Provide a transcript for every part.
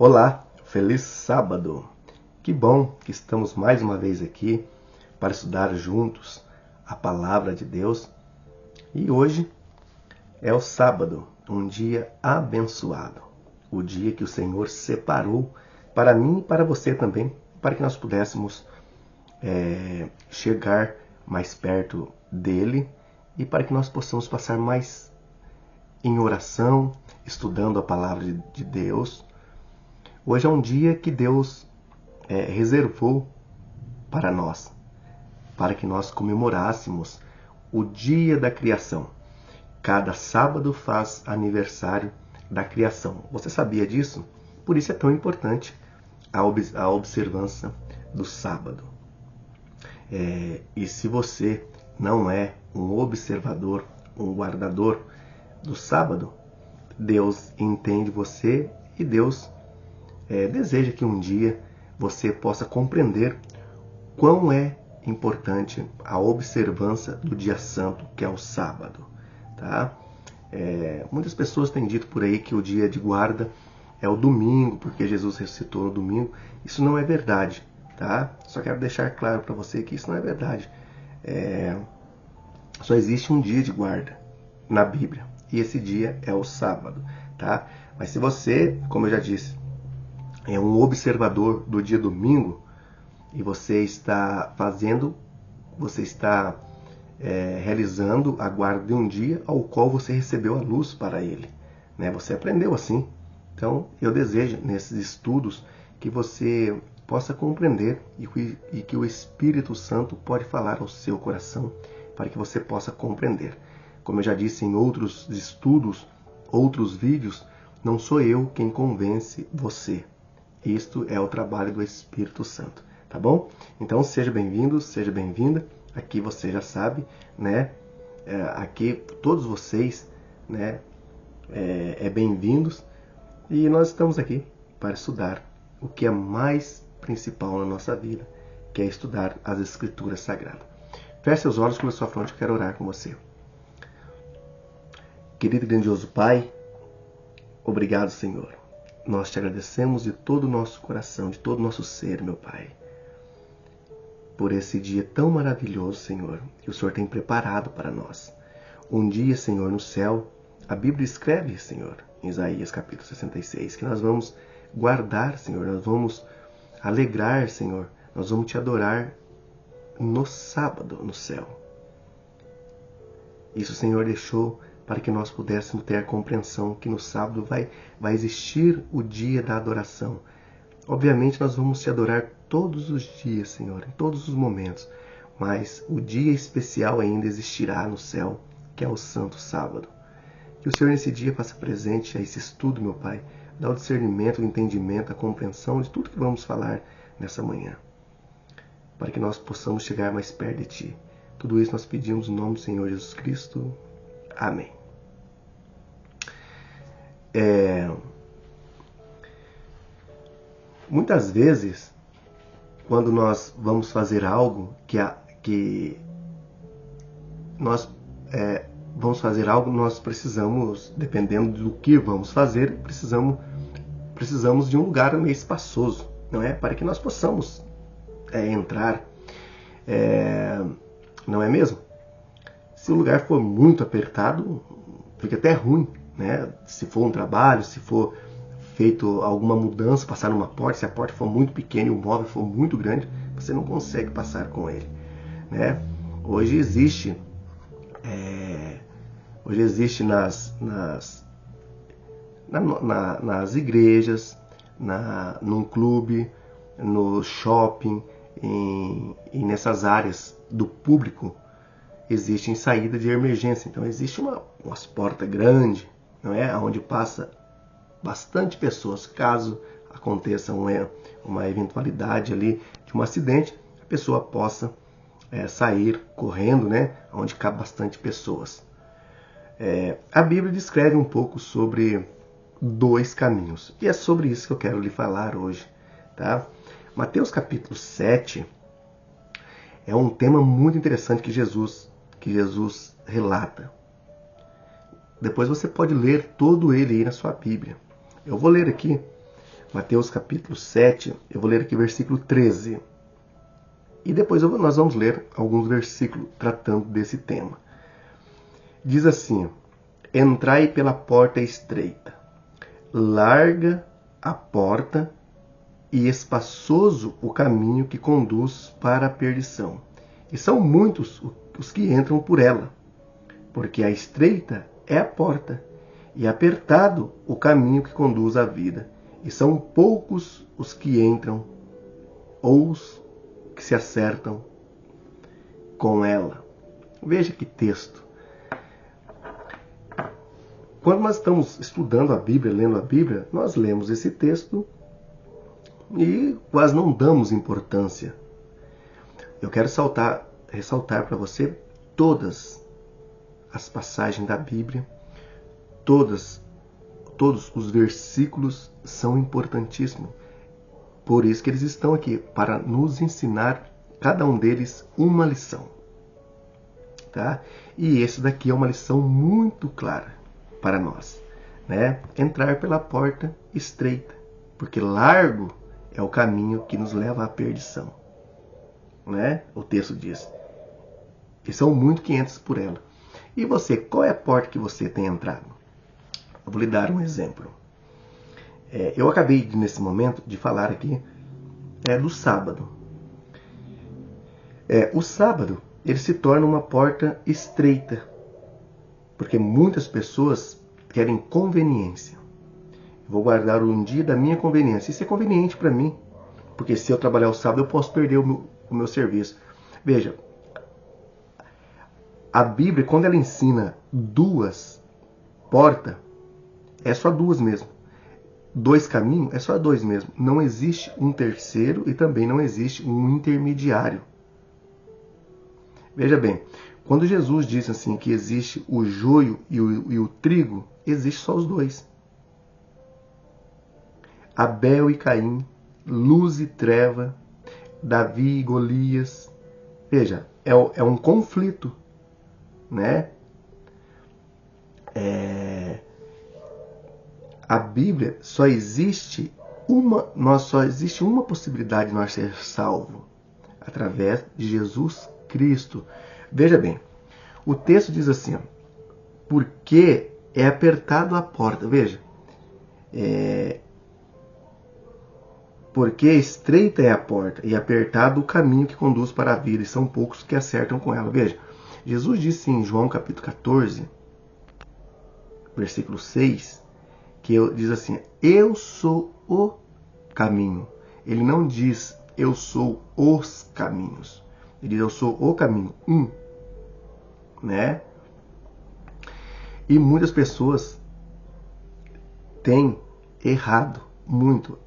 Olá, feliz sábado! Que bom que estamos mais uma vez aqui para estudar juntos a Palavra de Deus. E hoje é o sábado, um dia abençoado. O dia que o Senhor separou para mim e para você também, para que nós pudéssemos chegar mais perto dele e para que nós possamos passar mais em oração, estudando a Palavra de Deus. Hoje é um dia que Deus reservou para nós, para que nós comemorássemos o dia da criação. Cada sábado faz aniversário da criação. Você sabia disso? Por isso é tão importante a observância do sábado. E se você não é um observador, um guardador do sábado, Deus entende você e Deus deseja que um dia você possa compreender quão é importante a observância do dia santo, que é o sábado. Tá? Muitas pessoas têm dito por aí que o dia de guarda é o domingo, porque Jesus ressuscitou no domingo. Isso não é verdade. Tá? Só quero deixar claro para você que isso não é verdade. Só existe um dia de guarda na Bíblia, e esse dia é o sábado. Tá? Mas se você, como eu já disse, é um observador do dia domingo e você está realizando a guarda de um dia ao qual você recebeu a luz para ele. Você aprendeu assim. Então, eu desejo, nesses estudos, que você possa compreender e que o Espírito Santo pode falar ao seu coração para que você possa compreender. Como eu já disse em outros estudos, outros vídeos, não sou eu quem convence você. Isto é o trabalho do Espírito Santo, tá bom? Então seja bem-vindo, seja bem-vinda. Aqui você já sabe, aqui todos vocês, bem-vindos. E nós estamos aqui para estudar o que é mais principal na nossa vida, que é estudar as Escrituras Sagradas. Feche seus olhos com a sua fronte, eu quero orar com você. Querido e grandioso Pai, obrigado, Senhor. Nós te agradecemos de todo o nosso coração, de todo o nosso ser, meu Pai, por esse dia tão maravilhoso, Senhor, que o Senhor tem preparado para nós. Um dia, Senhor, no céu, a Bíblia escreve, Senhor, em Isaías capítulo 66, que nós vamos guardar, Senhor, nós vamos alegrar, Senhor, nós vamos te adorar no sábado, no céu. Isso o Senhor deixou para que nós pudéssemos ter a compreensão que no sábado vai existir o dia da adoração. Obviamente nós vamos te adorar todos os dias, Senhor, em todos os momentos, mas o dia especial ainda existirá no céu, que é o Santo Sábado. Que o Senhor nesse dia faça presente a esse estudo, meu Pai, dá o discernimento, o entendimento, a compreensão de tudo que vamos falar nessa manhã, para que nós possamos chegar mais perto de Ti. Tudo isso nós pedimos no nome do Senhor Jesus Cristo. Amém. Muitas vezes, quando nós vamos fazer algo nós precisamos, dependendo do que vamos fazer, precisamos de um lugar meio espaçoso, não é? Para que nós possamos entrar, não é mesmo? Se o lugar for muito apertado, fica até ruim, Se for um trabalho, se for feito alguma mudança, passar numa porta, se a porta for muito pequena e o móvel for muito grande, você não consegue passar com ele, Hoje existe nas igrejas, num clube, no shopping e nessas áreas do público, existem saídas de emergência. Então existe umas portas grandes, onde passa bastante pessoas. Caso aconteça uma eventualidade ali de um acidente, a pessoa possa sair correndo, onde cabe bastante pessoas. A Bíblia descreve um pouco sobre dois caminhos, e é sobre isso que eu quero lhe falar hoje. Tá? Mateus capítulo 7 é um tema muito interessante que Jesus relata. Depois você pode ler todo ele aí na sua Bíblia. Eu vou ler aqui Mateus capítulo 7, eu vou ler aqui versículo 13. E depois nós vamos ler alguns versículos tratando desse tema. Diz assim: entrai pela porta estreita, larga a porta e espaçoso o caminho que conduz para a perdição. E são muitos os que entram por ela, porque a estreita é a porta e apertado o caminho que conduz à vida. E são poucos os que entram ou os que se acertam com ela. Veja que texto. Quando nós estamos estudando a Bíblia, lendo a Bíblia, nós lemos esse texto e quase não damos importância. Eu quero ressaltar para você todas as passagens da Bíblia, todos os versículos são importantíssimos. Por isso que eles estão aqui, para nos ensinar, cada um deles, uma lição. Tá? E esse daqui é uma lição muito clara para nós. Né? Entrar pela porta estreita, porque largo é o caminho que nos leva à perdição. Né? O texto diz. E são muito que entram por ela. E você, qual é a porta que você tem entrado? Eu vou lhe dar um exemplo. Eu acabei, nesse momento, de falar aqui do sábado. O sábado, ele se torna uma porta estreita, porque muitas pessoas querem conveniência. Vou guardar um dia da minha conveniência. Isso é conveniente para mim, porque se eu trabalhar o sábado, eu posso perder o meu serviço. Veja, a Bíblia, quando ela ensina duas portas, é só duas mesmo. Dois caminhos, é só dois mesmo. Não existe um terceiro e também não existe um intermediário. Veja bem, quando Jesus disse assim que existe o joio e o trigo, existe só os dois. Abel e Caim, luz e treva, Davi e Golias. Veja, é um conflito, né? A Bíblia só existe uma possibilidade de nós ser salvo, através de Jesus Cristo. Veja bem, o texto diz assim, porque é apertado a porta. Veja, porque estreita é a porta e apertado o caminho que conduz para a vida, e são poucos que acertam com ela. Veja, Jesus disse em João capítulo 14, versículo 6, que diz assim, eu sou o caminho. Ele não diz, eu sou os caminhos. Ele diz, eu sou o caminho, né? E muitas pessoas têm errado muito.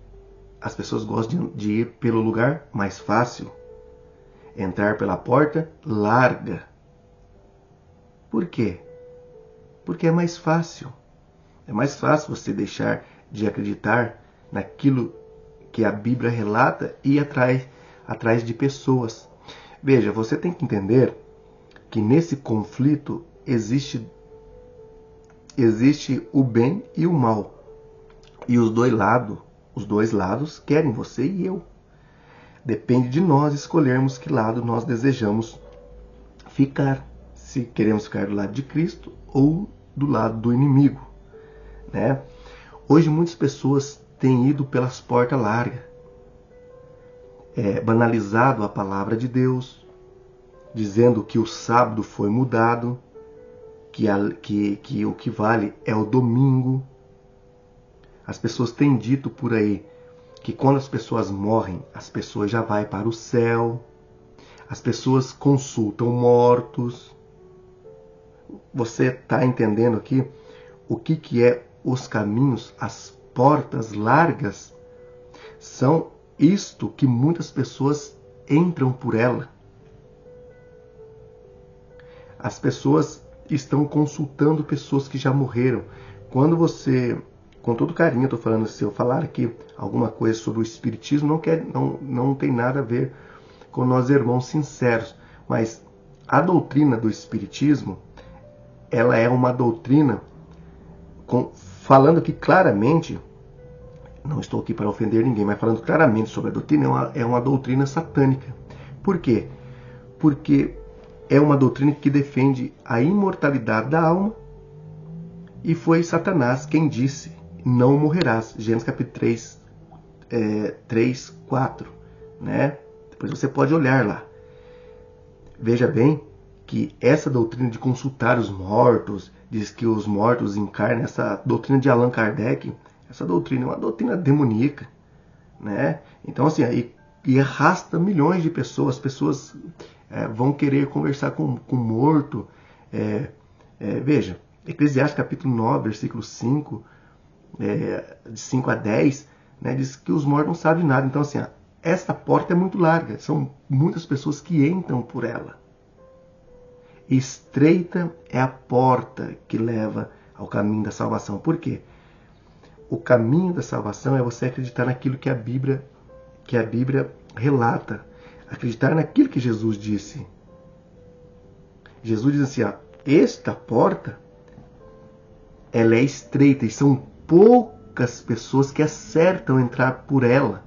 As pessoas gostam de ir pelo lugar mais fácil, entrar pela porta larga. Por quê? Porque é mais fácil. É mais fácil você deixar de acreditar naquilo que a Bíblia relata e ir atrás de pessoas. Veja, você tem que entender que nesse conflito existe o bem e o mal. E os dois lados querem você e eu. Depende de nós escolhermos que lado nós desejamos ficar. Se queremos ficar do lado de Cristo ou do lado do inimigo. Né? Hoje muitas pessoas têm ido pelas portas largas, banalizado a palavra de Deus, dizendo que o sábado foi mudado, que o que vale é o domingo. As pessoas têm dito por aí que quando as pessoas morrem, as pessoas já vão para o céu. As pessoas consultam mortos. Você está entendendo aqui o que é os caminhos, as portas largas? São isto que muitas pessoas entram por ela. As pessoas estão consultando pessoas que já morreram. Quando você, com todo carinho, eu estou falando, se eu falar aqui alguma coisa sobre o espiritismo, não tem nada a ver com nós irmãos sinceros, mas a doutrina do espiritismo, ela é uma doutrina falando aqui claramente, Não estou aqui para ofender ninguém, mas falando claramente sobre a doutrina, é uma doutrina satânica. Por quê? Porque é uma doutrina que defende a imortalidade da alma, e foi Satanás quem disse: não morrerás. Gênesis capítulo 3, 4. Né? Depois você pode olhar lá. Veja bem que essa doutrina de consultar os mortos, diz que os mortos encarnam, essa doutrina de Allan Kardec, essa doutrina é uma doutrina demoníaca. Né? Então, assim, e arrasta milhões de pessoas. As pessoas vão querer conversar com o morto. Veja, Eclesiastes capítulo 9, versículo 5, de 5 a 10, né, diz que os mortos não sabem nada. Então, assim, essa porta é muito larga. São muitas pessoas que entram por ela. Estreita é a porta que leva ao caminho da salvação. Por quê? O caminho da salvação é você acreditar naquilo que a Bíblia relata. Acreditar naquilo que Jesus disse. Jesus diz assim, esta porta, ela é estreita e são poucas pessoas que acertam entrar por ela.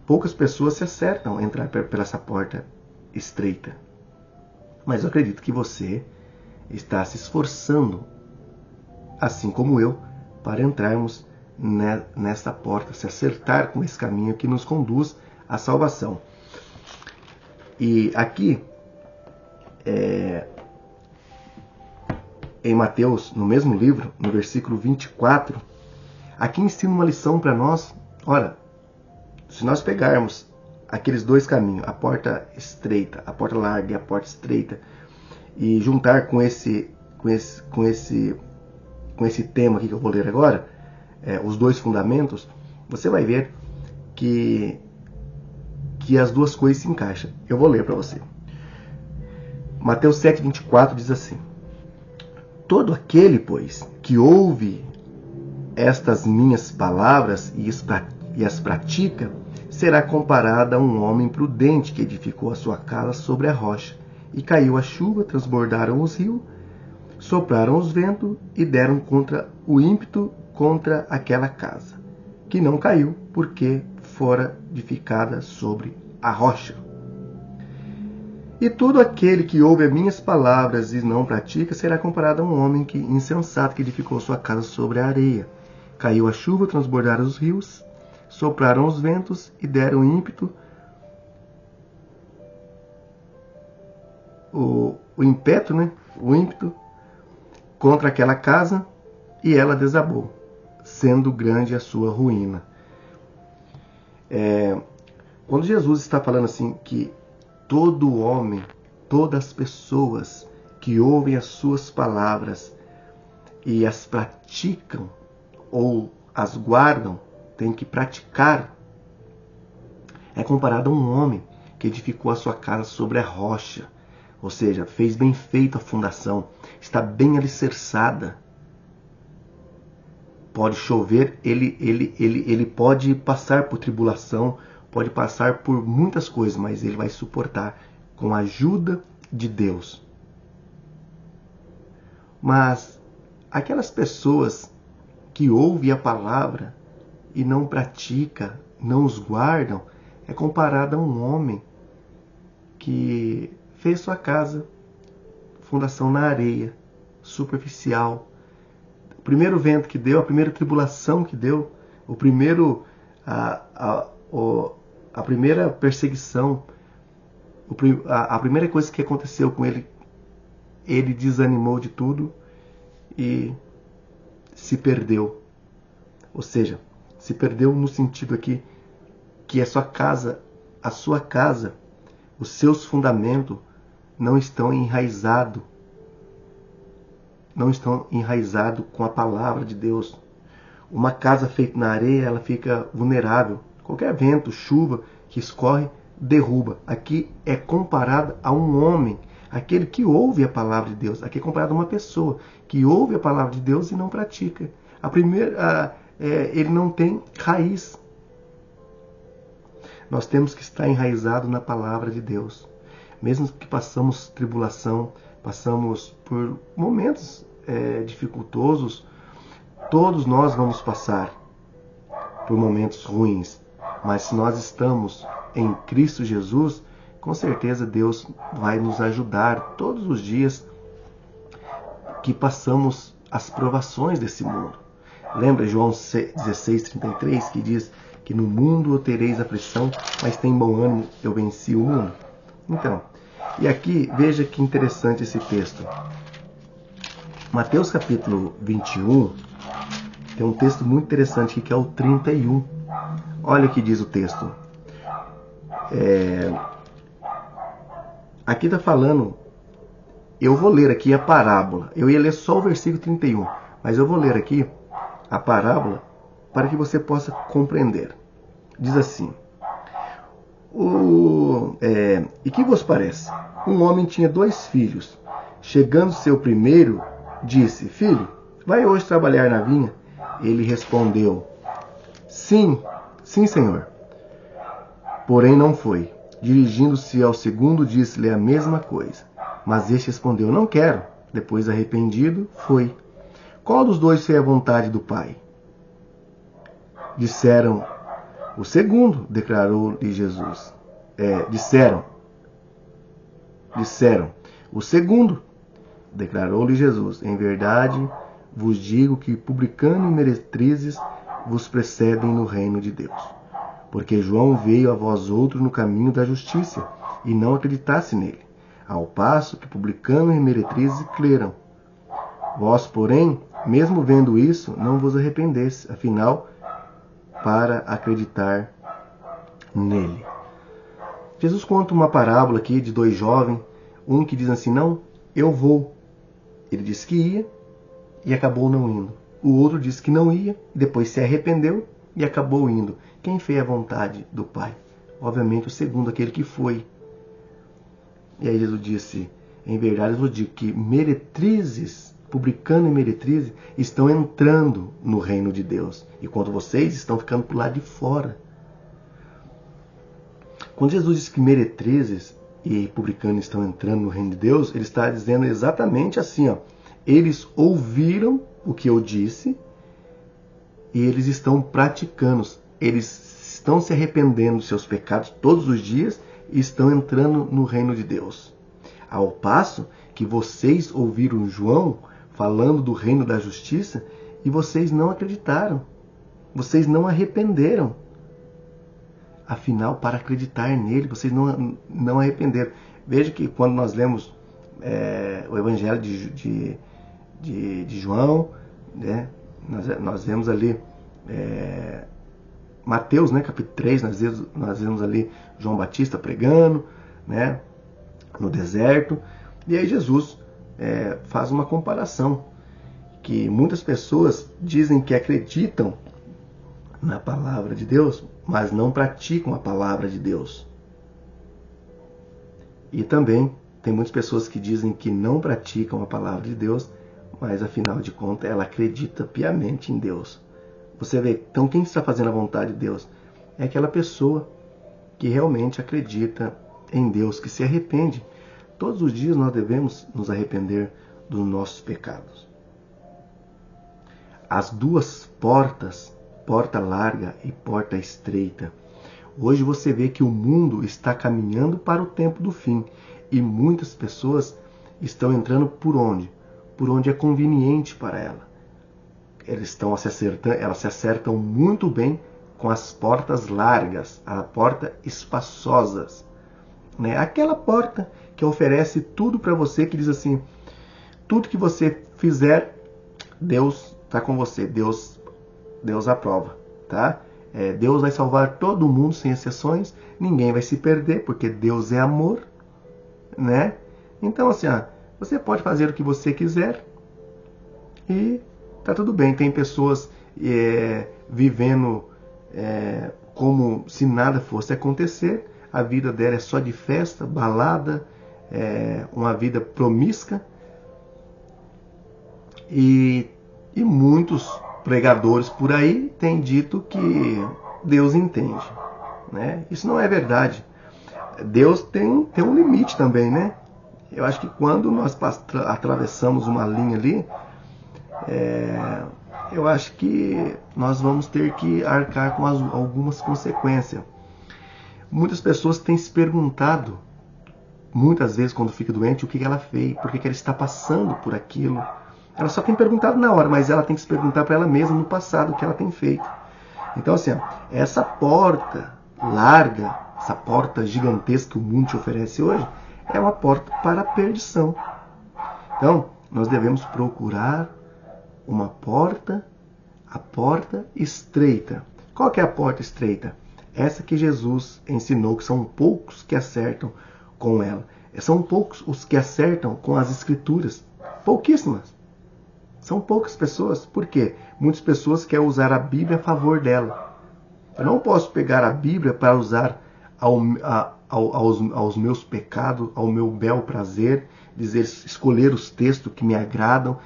Poucas pessoas se acertam entrar por essa porta estreita. Mas eu acredito que você está se esforçando, assim como eu, para entrarmos nessa porta, se acertar com esse caminho que nos conduz à salvação. E aqui, em Mateus, no mesmo livro, no versículo 24, aqui ensina uma lição para nós. Olha, se nós pegarmos aqueles dois caminhos, a porta estreita, a porta larga e a porta estreita, e juntar com esse tema aqui que eu vou ler agora, os dois fundamentos, você vai ver que as duas coisas se encaixam. Eu vou ler para você. Mateus 7,24 diz assim: todo aquele, pois, que ouve estas minhas palavras e as pratica, será comparado a um homem prudente que edificou a sua casa sobre a rocha. E caiu a chuva, transbordaram os rios, sopraram os ventos e deram contra o ímpeto contra aquela casa, que não caiu, porque fora edificada sobre a rocha. E todo aquele que ouve as minhas palavras e não pratica, será comparado a um homem insensato que edificou sua casa sobre a areia. Caiu a chuva, transbordaram os rios, sopraram os ventos e deram ímpeto, o ímpeto contra aquela casa, e ela desabou, sendo grande a sua ruína. Quando Jesus está falando assim que todo homem, todas as pessoas que ouvem as suas palavras e as praticam ou as guardam, tem que praticar, é comparado a um homem que edificou a sua casa sobre a rocha. Ou seja, fez bem feito a fundação, está bem alicerçada. Pode chover, ele pode passar por tribulação, pode passar por muitas coisas, mas ele vai suportar com a ajuda de Deus. Mas aquelas pessoas que ouvem a palavra e não praticam, não os guardam, é comparado a um homem que fez sua casa, fundação na areia, superficial. O primeiro vento que deu, a primeira tribulação que deu, a primeira perseguição, a primeira coisa que aconteceu com ele, ele desanimou de tudo e se perdeu. Ou seja, se perdeu no sentido aqui que a sua casa, os seus fundamentos não estão enraizados com a palavra de Deus. Uma casa feita na areia, ela fica vulnerável. Qualquer vento, chuva que escorre, derruba. Aqui é comparado a um homem, aquele que ouve a palavra de Deus. Aqui é comparado a uma pessoa que ouve a palavra de Deus e não pratica. Ele não tem raiz. Nós temos que estar enraizado na palavra de Deus. Mesmo que passamos tribulação, passamos por momentos dificultosos, todos nós vamos passar. por momentos ruins. Mas se nós estamos em Cristo Jesus, com certeza Deus vai nos ajudar todos os dias que passamos as provações desse mundo. Lembra João 16:33, que diz que no mundo tereis aflição, mas tem bom ânimo, eu venci o mundo. Então, e aqui, veja que interessante esse texto. Mateus capítulo 21, tem um texto muito interessante aqui, que é o 31. Olha o que diz o texto. Aqui está falando, eu vou ler aqui a parábola. Eu ia ler só o versículo 31, mas eu vou ler aqui a parábola para que você possa compreender. Diz assim: e que vos parece? Um homem tinha 2 filhos. Chegando seu primeiro, disse: Filho, vai hoje trabalhar na vinha? Ele respondeu: Sim, senhor. Porém não foi. Dirigindo-se ao segundo, disse-lhe a mesma coisa. Mas este respondeu: Não quero. Depois, arrependido, foi. Qual dos 2 fez a vontade do pai? Disseram: O segundo, declarou-lhe Jesus. Disseram: O segundo, declarou-lhe Jesus. Em verdade, vos digo que publicanos e meretrizes vos precedem no reino de Deus. Porque João veio a vós outros no caminho da justiça, e não acreditasse nele, ao passo que publicanos e meretrizes creram. Vós, porém, mesmo vendo isso, não vos arrependesse, afinal, para acreditar nele. Jesus conta uma parábola aqui de 2 jovens, um que diz assim: não, eu vou. Ele disse que ia e acabou não indo. O outro disse que não ia, depois se arrependeu e acabou indo. Quem fez a vontade do Pai? Obviamente o segundo, aquele que foi. E aí Jesus disse: em verdade eu vos digo que meretrizes, publicano e meretrizes, estão entrando no reino de Deus, enquanto vocês estão ficando por lá de fora. Quando Jesus diz que meretrizes e publicanos estão entrando no reino de Deus, ele está dizendo exatamente assim, ó: eles ouviram o que eu disse e eles estão praticando, eles estão se arrependendo dos seus pecados todos os dias e estão entrando no reino de Deus. Ao passo que vocês ouviram João falando do reino da justiça e vocês não acreditaram, vocês não arrependeram. Afinal, para acreditar nele, vocês não arrependeram. Veja que quando nós lemos o Evangelho de João, né, nós vemos ali Mateus, né, capítulo 3, nós vemos ali João Batista pregando, né, no deserto. E aí Jesus faz uma comparação, que muitas pessoas dizem que acreditam na palavra de Deus, mas não praticam a palavra de Deus. E também tem muitas pessoas que dizem que não praticam a palavra de Deus, mas afinal de contas ela acredita piamente em Deus. Você vê, então quem está fazendo a vontade de Deus? É aquela pessoa que realmente acredita em Deus, que se arrepende. Todos os dias nós devemos nos arrepender dos nossos pecados. As 2 portas, porta larga e porta estreita. Hoje você vê que o mundo está caminhando para o tempo do fim e muitas pessoas estão entrando por onde? Por onde é conveniente para ela. Elas se acertam muito bem com as portas largas, a porta espaçosas, né? Aquela porta que oferece tudo para você, que diz assim: tudo que você fizer, Deus está com você, Deus aprova, tá? Deus vai salvar todo mundo sem exceções, ninguém vai se perder, porque Deus é amor, né? Então assim, você pode fazer o que você quiser e tá tudo bem. Tem pessoas vivendo como se nada fosse acontecer, a vida dela é só de festa, balada, uma vida promíscua, e muitos pregadores por aí têm dito que Deus entende, né? Isso não é verdade. Deus tem um limite também, né? Eu acho que quando nós atravessamos uma linha ali, eu acho que nós vamos ter que arcar com algumas consequências. Muitas pessoas têm se perguntado, muitas vezes quando fica doente, o que ela fez, por que ela está passando por aquilo. Ela só tem perguntado na hora, mas ela tem que se perguntar para ela mesma no passado o que ela tem feito. Então, assim, essa porta larga, essa porta gigantesca que o mundo te oferece hoje, é uma porta para a perdição. Então, nós devemos procurar uma porta, a porta estreita. Qual que é a porta estreita? Essa que Jesus ensinou, que são poucos que acertam com ela. São poucos os que acertam com as Escrituras. Pouquíssimas. São poucas pessoas. Por quê? Muitas pessoas querem usar a Bíblia a favor dela. Eu não posso pegar a Bíblia para usar aos meus pecados, ao meu bel prazer, escolher os textos que me agradam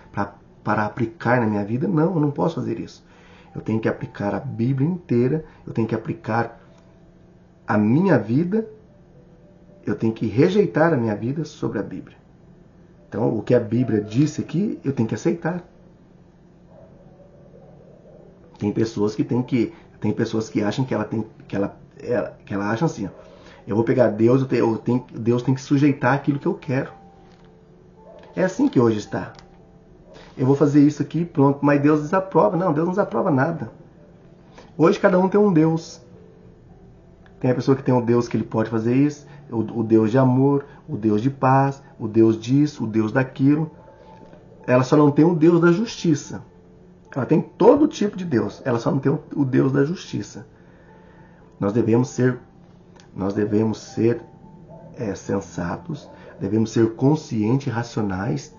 para aplicar na minha vida. Não, eu não posso fazer isso. Eu tenho que aplicar a Bíblia inteira, eu tenho que aplicar a minha vida, eu tenho que rejeitar a minha vida sobre a Bíblia. Então, o que a Bíblia disse aqui, eu tenho que aceitar. Tem pessoas que acham que ela acha assim, ó, eu vou pegar Deus, Deus tem que sujeitar aquilo que eu quero. É assim que hoje está. Eu vou fazer isso aqui, pronto, mas Deus desaprova. Não, Deus não desaprova nada. Hoje cada um tem um Deus. Tem a pessoa que tem um Deus que ele pode fazer isso, o Deus de amor, o Deus de paz, o Deus disso, o Deus daquilo. Ela só não tem o Deus da justiça. Ela tem todo tipo de Deus, ela só não tem o Deus da justiça. Nós devemos ser sensatos, devemos ser conscientes e racionais,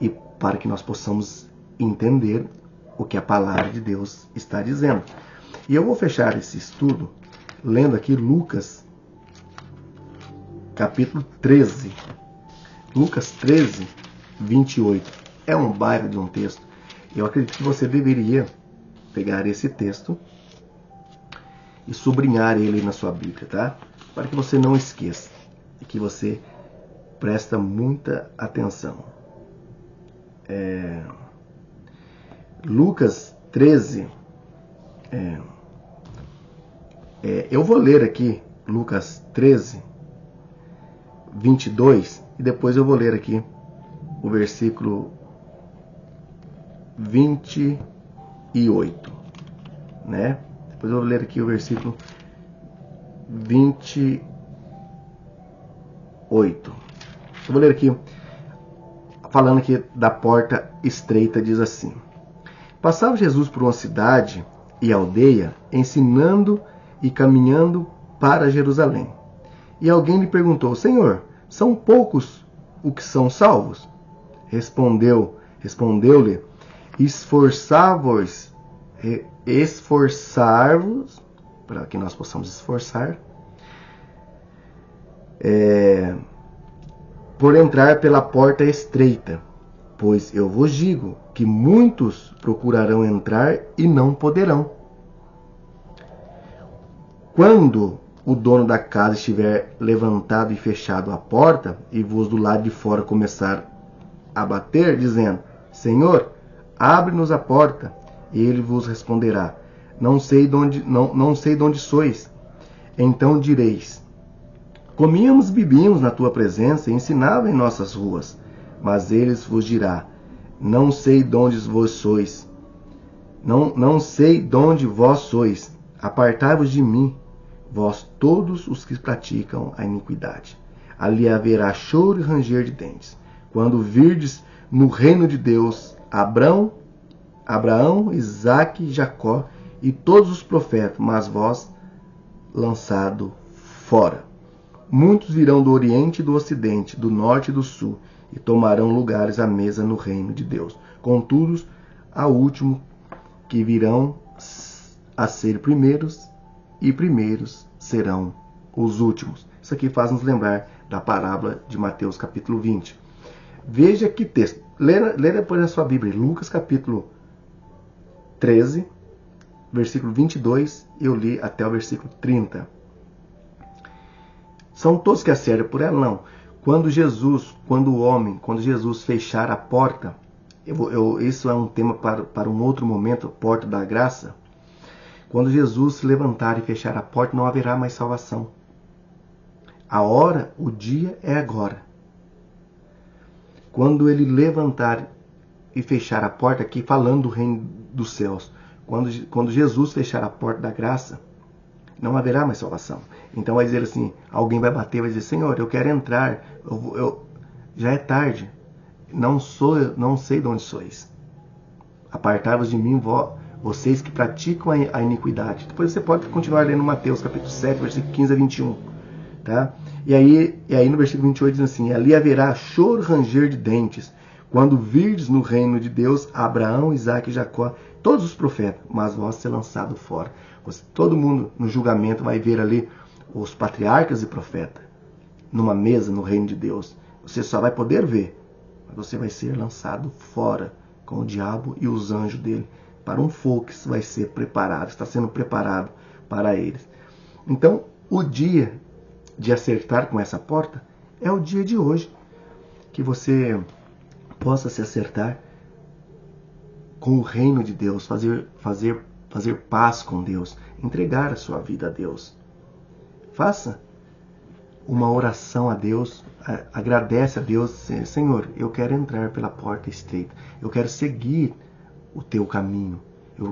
e para que nós possamos entender o que a palavra de Deus está dizendo. E eu vou fechar esse estudo lendo aqui Lucas, capítulo 13. Lucas 13, 28. É um baita de um texto. Eu acredito que você deveria pegar esse texto e sublinhar ele na sua Bíblia, tá? Para que você não esqueça e que você presta muita atenção. Lucas 13. Eu vou ler aqui Lucas 13, 22, e depois eu vou ler aqui o versículo 28, né? Depois eu vou ler aqui o versículo 28. Eu vou ler aqui, falando aqui da porta estreita, diz assim: Passava Jesus por uma cidade e aldeia, ensinando e caminhando para Jerusalém. E alguém lhe perguntou: Senhor, são poucos os que são salvos? Respondeu-lhe: Esforçai-vos, para que nós possamos esforçar, por entrar pela porta estreita, pois eu vos digo que muitos procurarão entrar e não poderão. Quando o dono da casa estiver levantado e fechado a porta, e vos do lado de fora começar a bater, dizendo: Senhor, abre-nos a porta, ele vos responderá: não sei de onde sois. Então direis: comíamos e bebíamos na tua presença e ensinava em nossas ruas. Mas eles vos dirá: não sei de onde vós sois. Não sei de onde vós sois. Apartai-vos de mim, vós todos os que praticam a iniquidade. Ali haverá choro e ranger de dentes, quando virdes no reino de Deus Abraão, Isaque, Jacó e todos os profetas, mas vós lançado fora. Muitos virão do Oriente e do Ocidente, do Norte e do Sul, e tomarão lugares à mesa no reino de Deus. Contudo, há últimos que virão a ser primeiros, e primeiros serão os últimos. Isso aqui faz nos lembrar da parábola de Mateus capítulo 20. Veja que texto. Lê depois na sua Bíblia, Lucas capítulo 13, versículo 22, eu li até o versículo 30. São todos que acertam por ela? Não. Quando Jesus fechar a porta, Isso é um tema para um outro momento, a porta da graça. Quando Jesus se levantar e fechar a porta, não haverá mais salvação. A hora, o dia é agora. Quando ele levantar e fechar a porta, aqui falando do reino dos céus, quando Jesus fechar a porta da graça, não haverá mais salvação. Então vai dizer assim, alguém vai bater, vai dizer, Senhor, eu quero entrar, já é tarde, não sei de onde sois. Apartai-vos de mim, vocês que praticam a iniquidade. Depois você pode continuar lendo Mateus capítulo 7, versículo 15 a 21. Tá? E aí no versículo 28 diz assim, ali haverá choro, ranger de dentes, quando virdes no reino de Deus Abraão, Isaque e Jacó, todos os profetas, mas vós ser lançado fora. Todo mundo no julgamento vai ver ali os patriarcas e profetas numa mesa no reino de Deus. Você só vai poder ver, mas você vai ser lançado fora com o diabo e os anjos dele para um fogo que vai ser preparado, está sendo preparado para eles. Então, o dia de acertar com essa porta é o dia de hoje, que você possa se acertar com o reino de Deus, fazer paz com Deus, entregar a sua vida a Deus. Faça uma oração a Deus, agradece a Deus, Senhor, eu quero entrar pela porta estreita, eu quero seguir o teu caminho.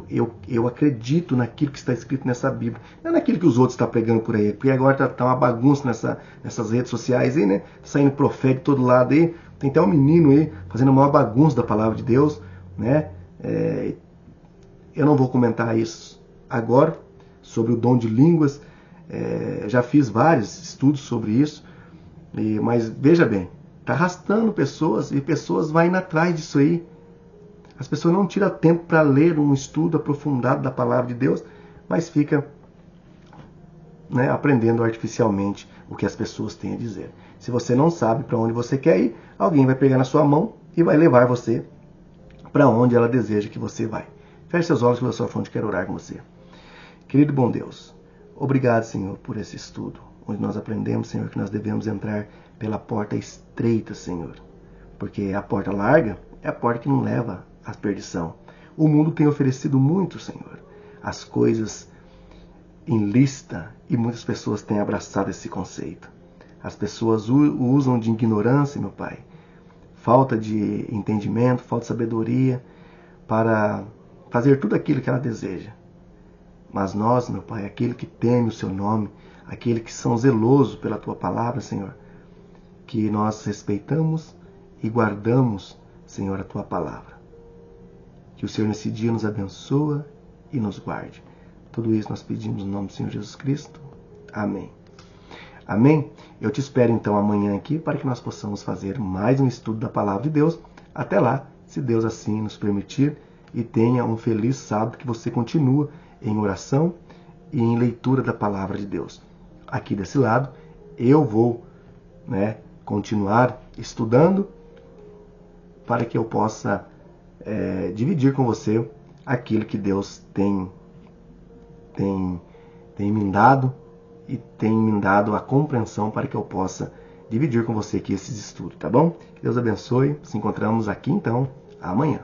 Eu acredito naquilo que está escrito nessa Bíblia. Não é naquilo que os outros estão pregando por aí. Porque agora está uma bagunça nessas redes sociais aí, né? Saindo profeta de todo lado aí. Tem até um menino aí fazendo a maior bagunça da palavra de Deus, né? Eu não vou comentar isso agora, sobre o dom de línguas. Já fiz vários estudos sobre isso. Mas veja bem, está arrastando pessoas e pessoas vão indo atrás disso aí. As pessoas não tiram tempo para ler um estudo aprofundado da palavra de Deus, mas fica, né, aprendendo artificialmente o que as pessoas têm a dizer. Se você não sabe para onde você quer ir, alguém vai pegar na sua mão e vai levar você para onde ela deseja que você vai. Feche seus olhos pela sua fonte, quero orar com você. Querido bom Deus, obrigado, Senhor, por esse estudo, onde nós aprendemos, Senhor, que nós devemos entrar pela porta estreita, Senhor, porque a porta larga é a porta que não leva à perdição. O mundo tem oferecido muito, Senhor, as coisas em lista, e muitas pessoas têm abraçado esse conceito. As pessoas o usam de ignorância, meu Pai, falta de entendimento, falta de sabedoria, para fazer tudo aquilo que ela deseja. Mas nós, meu Pai, aquele que teme o seu nome, aquele que são zelosos pela tua palavra, Senhor, que nós respeitamos e guardamos, Senhor, a tua palavra. Que o Senhor nesse dia nos abençoe e nos guarde. Tudo isso nós pedimos no nome do Senhor Jesus Cristo. Amém. Amém? Eu te espero então amanhã aqui para que nós possamos fazer mais um estudo da palavra de Deus. Até lá, se Deus assim nos permitir, e tenha um feliz sábado, que você continua em oração e em leitura da palavra de Deus. Aqui desse lado, eu vou, continuar estudando para que eu possa dividir com você aquilo que Deus tem me dado, e tem me dado a compreensão para que eu possa dividir com você aqui esses estudos, tá bom? Que Deus abençoe. Nos encontramos aqui então amanhã.